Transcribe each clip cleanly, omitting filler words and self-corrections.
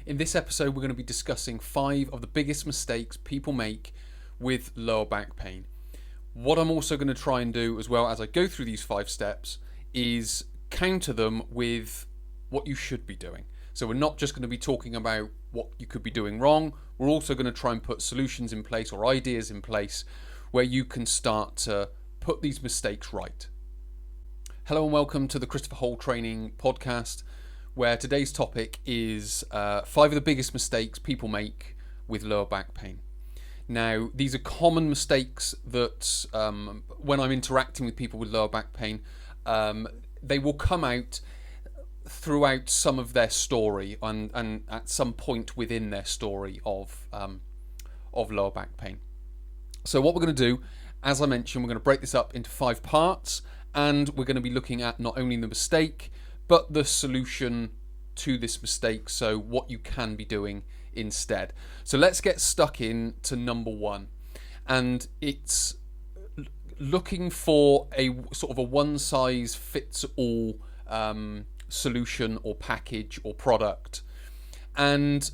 In this episode, we're going to be discussing 5 of the biggest mistakes people make with lower back pain. What I'm also going to try and do as well as I go through these 5 steps is counter them with what you should be doing. So we're not just going to be talking about what you could be doing wrong, we're also going to try and put solutions in place or ideas in place where you can start to put these mistakes right. Hello and welcome to the Christopher Hall Training Podcast, where today's topic is 5 of the biggest mistakes people make with lower back pain. Now, these are common mistakes that when I'm interacting with people with lower back pain, they will come out throughout some of their story and at some point within their story of lower back pain. So what we're going to do, as I mentioned, we're going to break this up into 5 parts, and we're going to be looking at not only the mistake but the solution to this mistake, so what you can be doing instead. So let's get stuck in to number 1, and it's looking for a sort of a one-size-fits-all solution or package or product. And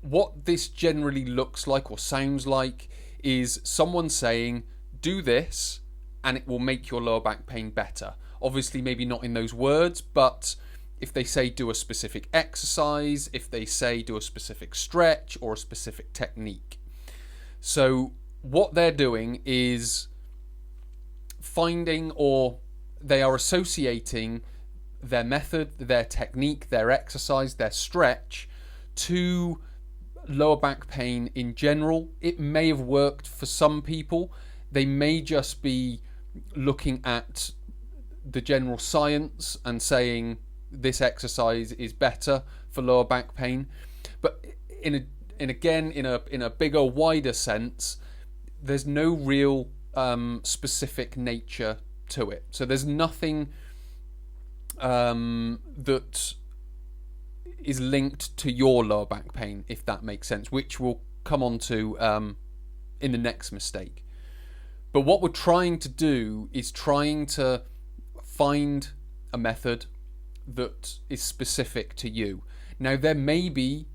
what this generally looks like or sounds like is someone saying, do this and it will make your lower back pain better. Obviously, maybe not in those words, but if they say do a specific exercise, if they say do a specific stretch or a specific technique. So what they're doing is finding, or they are associating their method, their technique, their exercise, their stretch to lower back pain in general. It may have worked for some people. They may just be looking at the general science and saying this exercise is better for lower back pain, but in a bigger, wider sense, there's no real specific nature to it. So there's nothing that is linked to your lower back pain, if that makes sense, which we'll come on to in the next mistake. But what we're trying to do is trying to find a method that is specific to you. Now, there may be,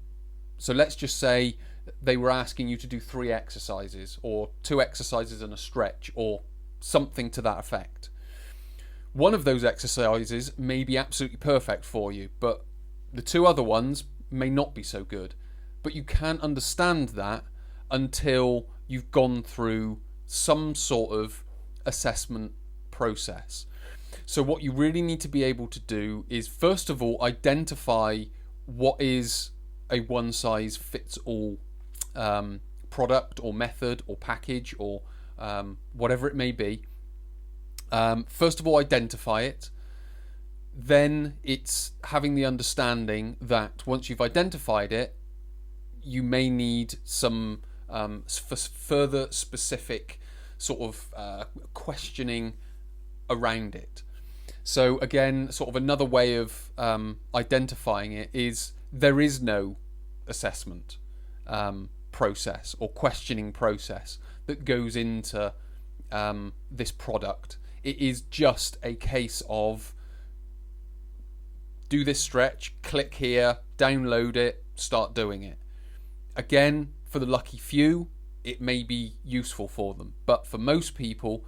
so let's just say they were asking you to do 3 exercises or 2 exercises and a stretch or something to that effect. One of those exercises may be absolutely perfect for you, but the 2 other ones may not be so good. But you can't understand that until you've gone through some sort of assessment process. So what you really need to be able to do is, first of all, identify what is a one-size-fits-all product or method or package or whatever it may be. First of all, identify it. Then it's having the understanding that once you've identified it, you may need some further specific sort of questioning around it. So again, sort of another way of identifying it is there is no assessment process or questioning process that goes into this product. It is just a case of do this stretch, click here, download it, start doing it. Again, for the lucky few, it may be useful for them, but for most people,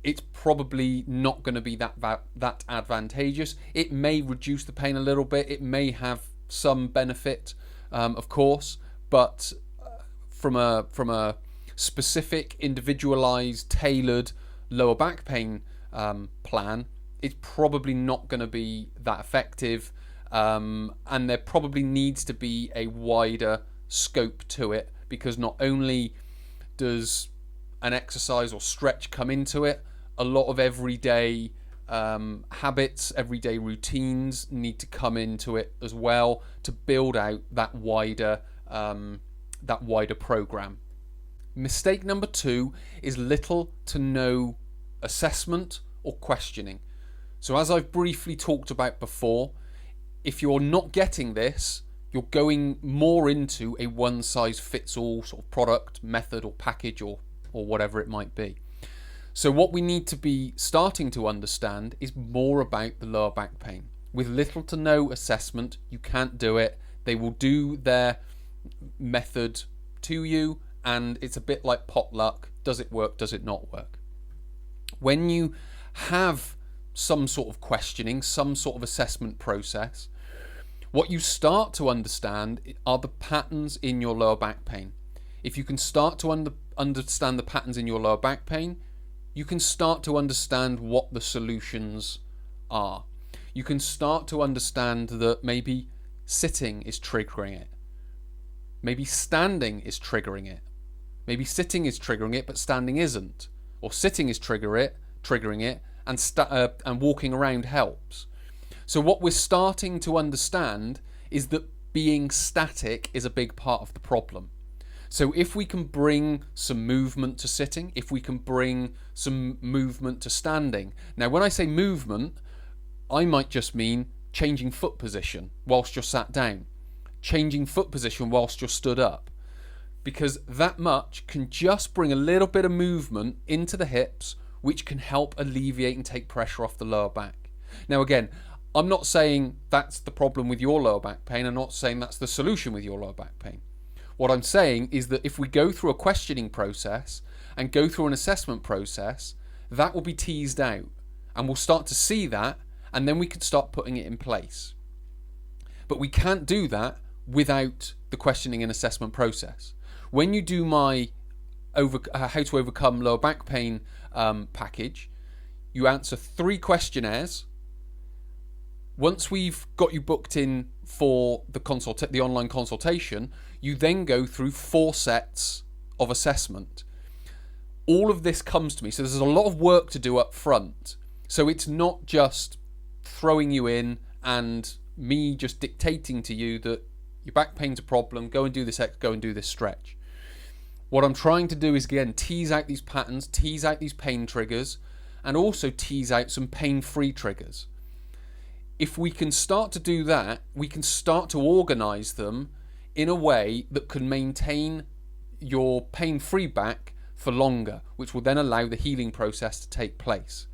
it's probably not going to be that advantageous. It may reduce the pain a little bit. It may have some benefit, of course, but from a specific, individualized, tailored lower back pain plan, it's probably not going to be that effective, and there probably needs to be a wider scope to it, because not only does an exercise or stretch come into it, a lot of everyday habits, everyday routines need to come into it as well to build out that wider program. Mistake number 2 is little to no assessment or questioning. So as I've briefly talked about before, if you're not getting this, you're going more into a one-size-fits-all sort of product, method or package or whatever it might be. So what we need to be starting to understand is more about the lower back pain. With little to no assessment, you can't do it. They will do their method to you, and it's a bit like potluck. Does it work? Does it not work? When you have some sort of questioning, some sort of assessment process, what you start to understand are the patterns in your lower back pain. If you can start to understand the patterns in your lower back pain, you can start to understand what the solutions are. You can start to understand that maybe sitting is triggering it. Maybe standing is triggering it. Maybe sitting is triggering it, but standing isn't. Or sitting is triggering it, and walking around helps. So what we're starting to understand is that being static is a big part of the problem. So if we can bring some movement to sitting, if we can bring some movement to standing. Now, when I say movement, I might just mean changing foot position whilst you're sat down, changing foot position whilst you're stood up, because that much can just bring a little bit of movement into the hips, which can help alleviate and take pressure off the lower back. Now, again, I'm not saying that's the problem with your lower back pain. I'm not saying that's the solution with your lower back pain. What I'm saying is that if we go through a questioning process and go through an assessment process, that will be teased out, and we'll start to see that, and then we can start putting it in place. But we can't do that without the questioning and assessment process. When you do my how to overcome lower back pain package, you answer 3 questionnaires. Once we've got you booked in for the online consultation, you then go through 4 sets of assessment. All of this comes to me, so there's a lot of work to do up front. So it's not just throwing you in and me just dictating to you that your back pain's a problem, go and do this, go and do this stretch. What I'm trying to do is, again, tease out these patterns, tease out these pain triggers, and also tease out some pain-free triggers. If we can start to do that, we can start to organise them in a way that can maintain your pain-free back for longer, which will then allow the healing process to take place.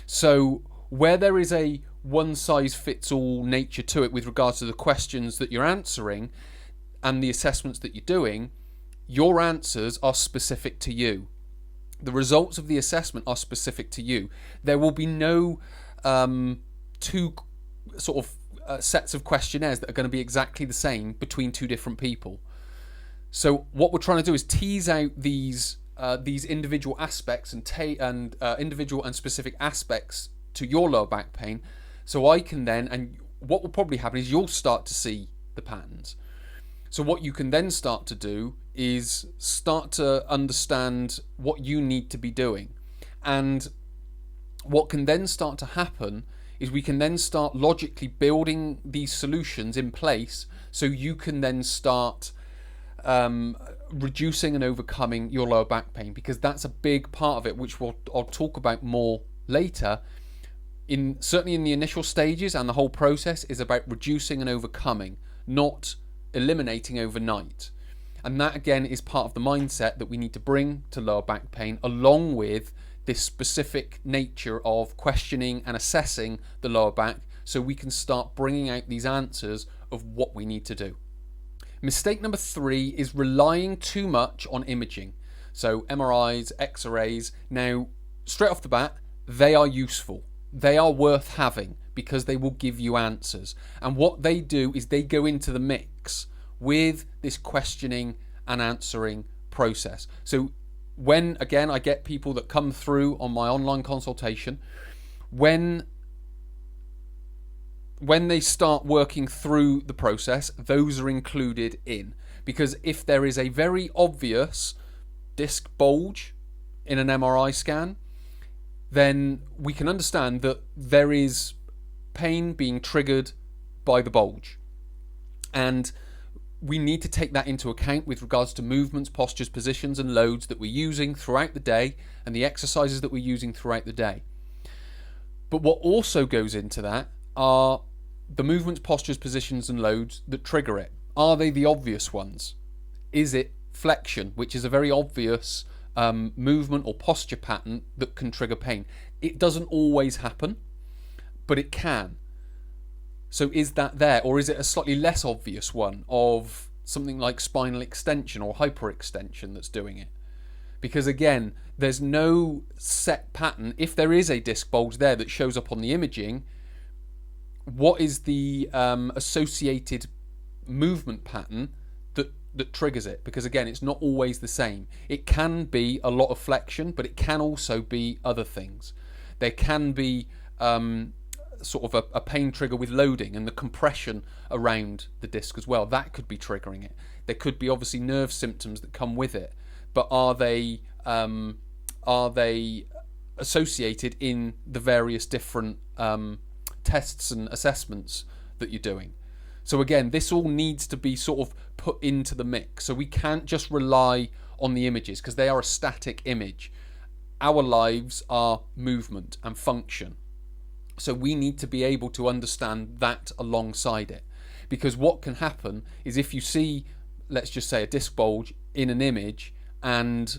So where there is a one-size-fits-all nature to it with regards to the questions that you're answering and the assessments that you're doing, your answers are specific to you. The results of the assessment are specific to you. There will be no two sort of sets of questionnaires that are going to be exactly the same between 2 different people. So what we're trying to do is tease out these individual aspects and individual and specific aspects to your lower back pain, so I can then, and what will probably happen is you'll start to see the patterns. So what you can then start to do is start to understand what you need to be doing. And what can then start to happen is we can then start logically building these solutions in place, so you can then start reducing and overcoming your lower back pain, because that's a big part of it, which I'll talk about more later. Certainly in the initial stages, and the whole process is about reducing and overcoming, not eliminating overnight. And that, again, is part of the mindset that we need to bring to lower back pain, along with this specific nature of questioning and assessing the lower back, so we can start bringing out these answers of what we need to do. Mistake number 3 is relying too much on imaging. So MRIs, X-rays. Now, straight off the bat, they are useful. They are worth having because they will give you answers. And what they do is they go into the mix with this questioning and answering process. So when, again, I get people that come through on my online consultation, when they start working through the process, those are included in. Because if there is a very obvious disc bulge in an MRI scan, then we can understand that there is pain being triggered by the bulge. And we need to take that into account with regards to movements, postures, positions, and loads that we're using throughout the day, and the exercises that we're using throughout the day. But what also goes into that are the movements, postures, positions, and loads that trigger it. Are they the obvious ones? Is it flexion, which is a very obvious movement or posture pattern that can trigger pain? It doesn't always happen, but it can. So is that there, or is it a slightly less obvious one of something like spinal extension or hyperextension that's doing it? Because again, there's no set pattern. If there is a disc bulge there that shows up on the imaging, what is the associated movement pattern that triggers it? Because again, it's not always the same. It can be a lot of flexion, but it can also be other things. There can be sort of a pain trigger with loading and the compression around the disc as well. That could be triggering it. There could be obviously nerve symptoms that come with it, but are they associated in the various different tests and assessments that you're doing? So again, this all needs to be sort of put into the mix. So we can't just rely on the images because they are a static image. Our lives are movement and function. So we need to be able to understand that alongside it. Because what can happen is if you see, let's just say, a disc bulge in an image and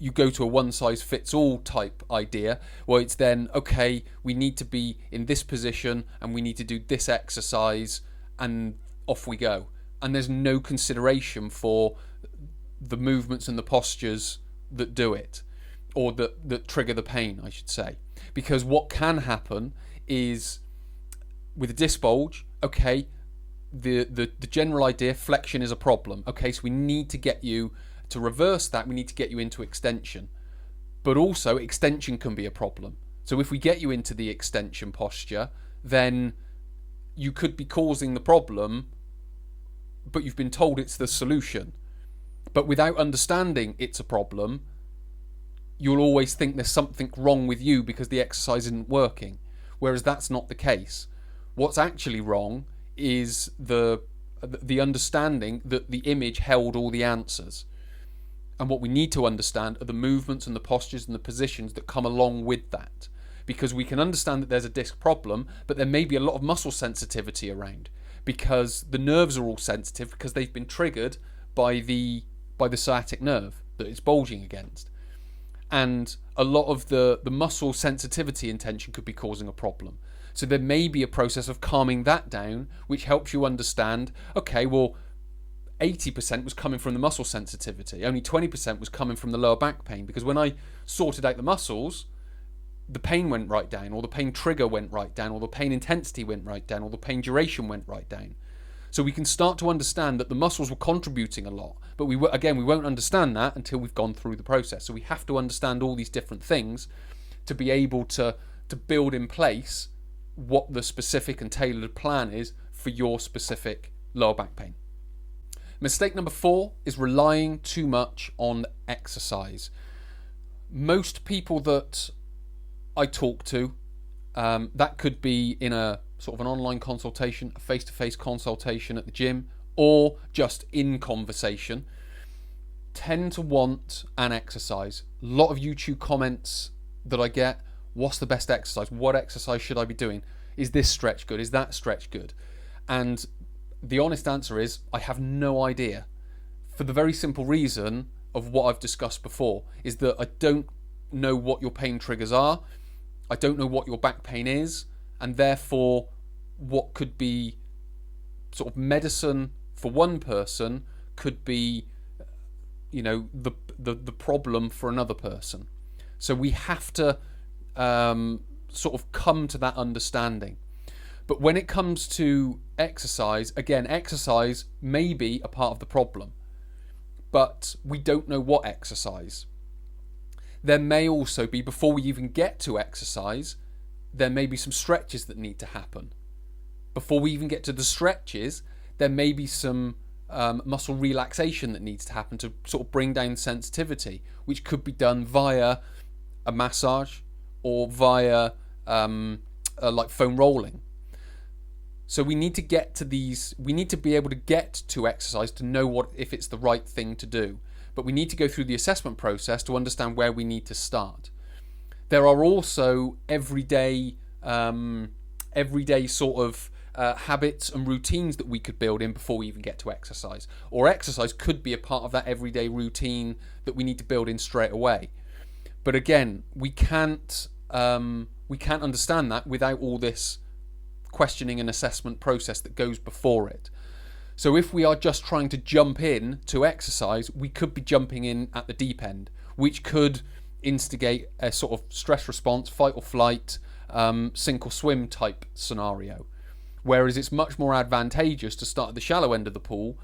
you go to a one-size-fits-all type idea, well, it's then, okay, we need to be in this position and we need to do this exercise and off we go. And there's no consideration for the movements and the postures that do it, or that trigger the pain, I should say. Because what can happen is with a disc bulge, okay, the general idea, flexion is a problem. Okay, so we need to get you to reverse that. We need to get you into extension, but also extension can be a problem. So if we get you into the extension posture, then you could be causing the problem, but you've been told it's the solution. But without understanding it's a problem, you'll always think there's something wrong with you because the exercise isn't working, whereas that's not the case. What's actually wrong is the understanding that the image held all the answers. And what we need to understand are the movements and the postures and the positions that come along with that. Because we can understand that there's a disc problem, but there may be a lot of muscle sensitivity around because the nerves are all sensitive because they've been triggered by the sciatic nerve that it's bulging against. And a lot of the muscle sensitivity and tension could be causing a problem. So there may be a process of calming that down, which helps you understand, okay, well, 80% was coming from the muscle sensitivity. Only 20% was coming from the lower back pain. Because when I sorted out the muscles, the pain went right down, or the pain trigger went right down, or the pain intensity went right down, or the pain duration went right down. So we can start to understand that the muscles were contributing a lot. But we won't understand that until we've gone through the process. So we have to understand all these different things to be able to build in place what the specific and tailored plan is for your specific lower back pain. Mistake number 4 is relying too much on exercise. Most people that I talk to, that could be in a sort of an online consultation, a face-to-face consultation at the gym, or just in conversation, tend to want an exercise. A lot of YouTube comments that I get, what's the best exercise? What exercise should I be doing? Is this stretch good? Is that stretch good? And the honest answer is, I have no idea. For the very simple reason of what I've discussed before, is that I don't know what your pain triggers are. I don't know what your back pain is, and therefore what could be sort of medicine for one person could be, you know, the problem for another person. So we have to sort of come to that understanding. But when it comes to exercise, again, exercise may be a part of the problem, but we don't know what exercise. There may also be, before we even get to exercise, there may be some stretches that need to happen. Before we even get to the stretches, there may be some muscle relaxation that needs to happen to sort of bring down sensitivity, which could be done via a massage or via like foam rolling. So we need to get to these, we need to be able to get to exercise to know if it's the right thing to do. But we need to go through the assessment process to understand where we need to start. There are also everyday sort of habits and routines that we could build in before we even get to exercise. Or exercise could be a part of that everyday routine that we need to build in straight away. But again, we can't understand that without all this questioning and assessment process that goes before it. So if we are just trying to jump in to exercise, we could be jumping in at the deep end, which could instigate a sort of stress response, fight or flight, sink or swim type scenario. Whereas it's much more advantageous to start at the shallow end of the pool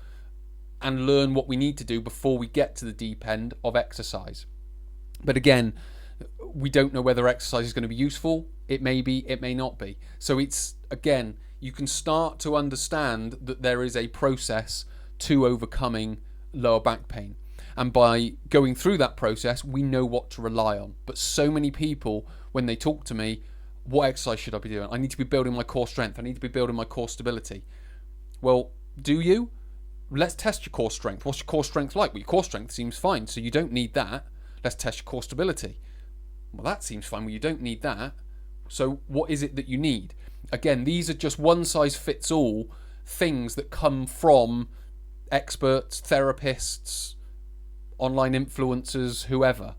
and learn what we need to do before we get to the deep end of exercise. But again, we don't know whether exercise is going to be useful. It may be, it may not be. So it's, again, you can start to understand that there is a process to overcoming lower back pain. And by going through that process, we know what to rely on. But so many people, when they talk to me, what exercise should I be doing? I need to be building my core strength. I need to be building my core stability. Well, do you? Let's test your core strength. What's your core strength like? Well, your core strength seems fine, so you don't need that. Let's test your core stability. Well, that seems fine. Well, you don't need that. So what is it that you need? Again, these are just one-size-fits-all things that come from experts, therapists, online influencers, whoever.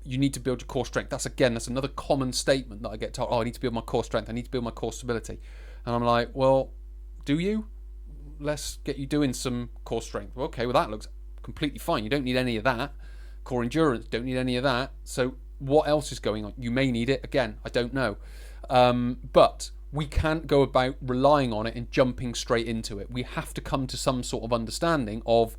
You need to build your core strength. That's another common statement that I get told. Oh, I need to build my core strength. I need to build my core stability. And I'm like, well, do you? Let's get you doing some core strength. Well, okay, well, that looks completely fine. You don't need any of that. Core endurance, don't need any of that. So what else is going on? You may need it. Again, I don't know. But we can't go about relying on it and jumping straight into it. We have to come to some sort of understanding of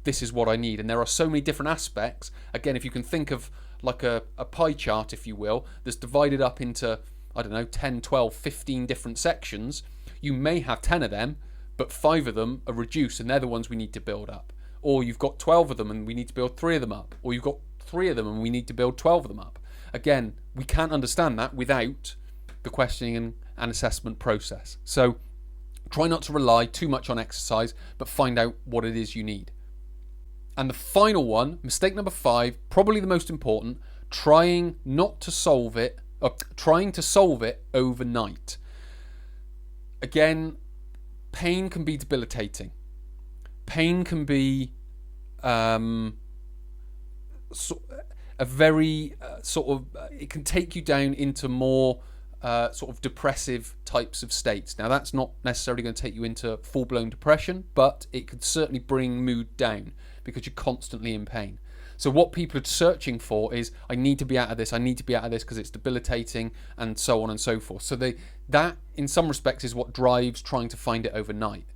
this is what I need. And there are so many different aspects. Again, if you can think of like a pie chart, if you will, that's divided up into, 10, 12, 15 different sections. You may have 10 of them, but 5 of them are reduced and they're the ones we need to build up. Or you've got 12 of them and we need to build 3 of them up. Or you've got 3 of them and we need to build 12 of them up. Again, we can't understand that without the questioning and assessment process. So try not to rely too much on exercise, but find out what it is you need. And the final one, mistake number 5, probably the most important, trying to solve it overnight. Again, pain can be debilitating. Pain can be it can take you down into more sort of depressive types of states. Now, that's not necessarily going to take you into full-blown depression, but it could certainly bring mood down because you're constantly in pain. So what people are searching for is, I need to be out of this because it's debilitating, and so on and so forth. So that, in some respects, is what drives trying to find it overnight.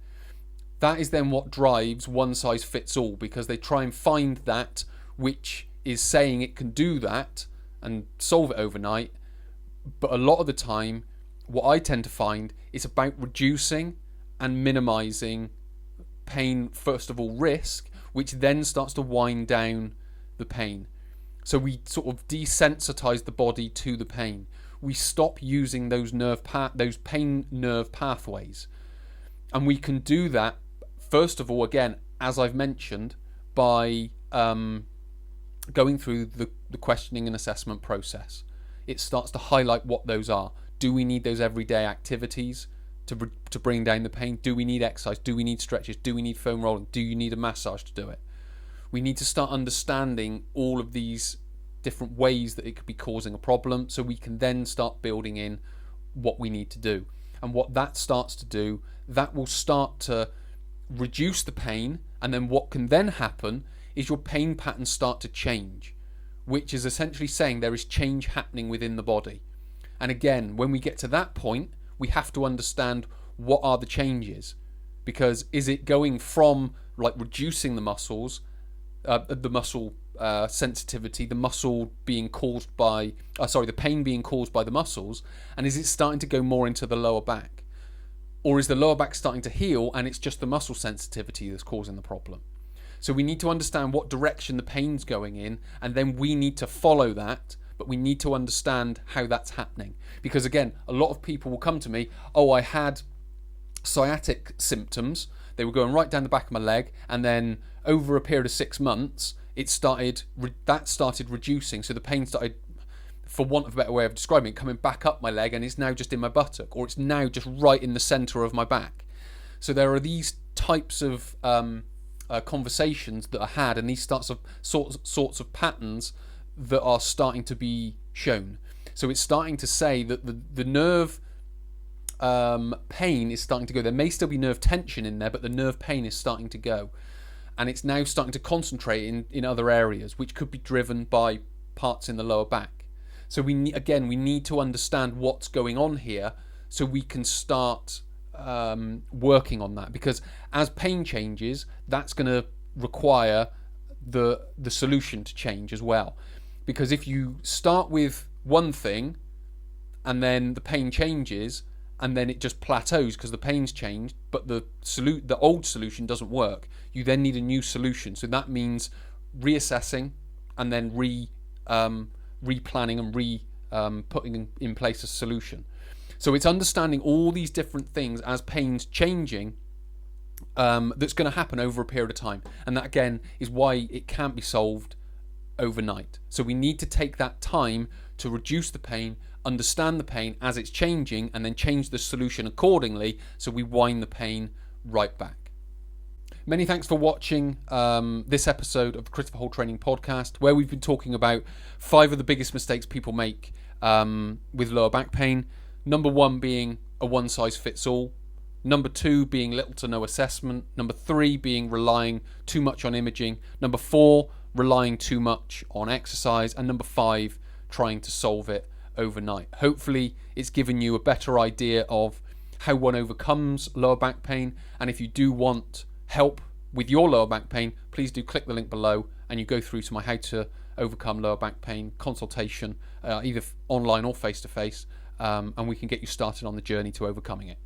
That is then what drives one size fits all, because they try and find that which is saying it can do that and solve it overnight. But a lot of the time, what I tend to find is about reducing and minimizing pain, first of all, risk, which then starts to wind down the pain. So we sort of desensitize the body to the pain. We stop using those pain nerve pathways. And we can do that, first of all, again, as I've mentioned, by going through the questioning and assessment process. It starts to highlight what those are. Do we need those everyday activities to bring down the pain? Do we need exercise? Do we need stretches? Do we need foam rolling? Do you need a massage to do it? We need to start understanding all of these different ways that it could be causing a problem, so we can then start building in what we need to do. And what that starts to do, that will start to reduce the pain, and then what can then happen is your pain patterns start to change, which is essentially saying there is change happening within the body. And again, when we get to that point, we have to understand what are the changes, because is it going from like reducing the muscles, the muscle sensitivity, the muscle being caused by, the pain being caused by the muscles, and is it starting to go more into the lower back? Or is the lower back starting to heal and it's just the muscle sensitivity that's causing the problem? So we need to understand what direction the pain's going in, and then we need to follow that, but we need to understand how that's happening. Because again, a lot of people will come to me, I had sciatic symptoms, they were going right down the back of my leg, and then over a period of 6 months, that started reducing, so the pain started, for want of a better way of describing it, coming back up my leg, and it's now just in my buttock, or it's now just right in the centre of my back. So there are these types of conversations that are had, and these sorts of patterns that are starting to be shown. So it's starting to say that the nerve pain is starting to go. There may still be nerve tension in there, but the nerve pain is starting to go. And it's now starting to concentrate in other areas, which could be driven by parts in the lower back. So we need to understand what's going on here so we can start working on that. Because as pain changes, that's going to require the solution to change as well. Because if you start with one thing and then the pain changes and then it just plateaus because the pain's changed, but the old solution doesn't work, you then need a new solution. So that means reassessing and then replanning and putting in place a solution. So it's understanding all these different things as pain's changing that's going to happen over a period of time. And that, again, is why it can't be solved overnight. So we need to take that time to reduce the pain, understand the pain as it's changing, and then change the solution accordingly so we wind the pain right back. Many thanks for watching this episode of the Christopher Hall Training Podcast, where we've been talking about 5 of the biggest mistakes people make with lower back pain. Number 1 being a one-size-fits-all. Number 2 being little to no assessment. Number 3 being relying too much on imaging. Number 4, relying too much on exercise. And number 5, trying to solve it overnight. Hopefully it's given you a better idea of how one overcomes lower back pain. And if you do want help with your lower back pain, please do click the link below and you go through to my How to Overcome Lower Back Pain consultation, either online or face-to-face, and we can get you started on the journey to overcoming it.